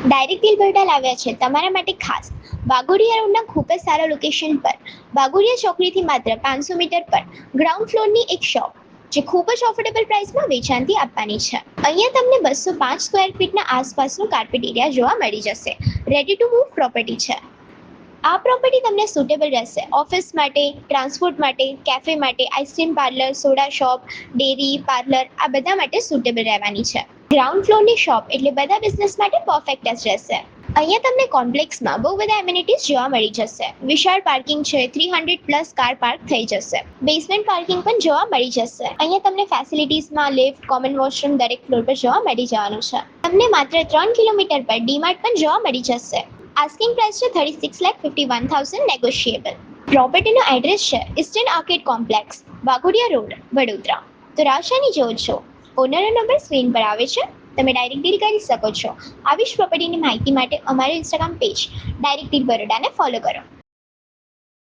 Direct deal portal આવ્યા છે તમારા માટે ખાસ વાઘોડિયા રોડના ખૂબ જ સારા લોકેશન પર વાઘોડિયા ચોકડીથી માત્ર 500 મીટર પર ગ્રાઉન્ડ ફ્લોરની એક શોપ જે ખૂબ જ ઓફોર્ડેબલ પ્રાઇસમાં વેચાણથી આપવાની છે. અહીંયા તમને 205 સ્ક્વેર ફીટના આસપાસનું કાર્પેટ એરિયા જોવા મળી જશે. રેડી ટુ મૂવ પ્રોપર્ટી છે. આ પ્રોપર્ટી તમને સુટેબલ રહેશે ઓફિસ માટે, ટ્રાન્સપોર્ટ માટે, કેફે માટે, ice cream parlour, soda shop, dairy, parlour આ બધા માટે સુટેબલ રહેવાની છે. ગ્રાઉન્ડ ફ્લોરની શોપ એટલે બધા બિઝનેસ માટે પરફેક્ટ જ રહેશે. અહીંયા તમને કોમ્પ્લેક્સમાં બહુ બધા એમિનિટીઝ જોવા મળી જશે. વિશાળ પાર્કિંગ છે, 300+ કાર પાર્ક થઈ જશે. બેઝમેન્ટ પાર્કિંગ પણ જોવા મળી જશે. અહીંયા તમને ફેસિલિટીઝમાં લિફ્ટ, કોમન વોશરૂમ દરેક ફ્લોર પર જોવા મળી જવાનું છે. તમને માત્ર 3 કિલોમીટર પર ડીમાર્ટ પણ જોવા મળી જશે. આસ્કિંગ પ્રાઇસ છે 36,51,000 નેગોશિયેબલ. પ્રોપર્ટીનો એડ્રેસ છે eastern arcade complex, Waghodia road, Vadodara. તો રાશાની જોવો છો ઓનરનો નંબર સ્ક્રીન પર આવે છે. તમે ડાયરેક્ટ ડીલ કરી શકો છો. આવી જ પ્રોપર્ટીની માહિતી માટે અમારું ઇન્સ્ટાગ્રામ પેજ ડાયરેક્ટ ડીલ બરોડાને ફોલો કરો.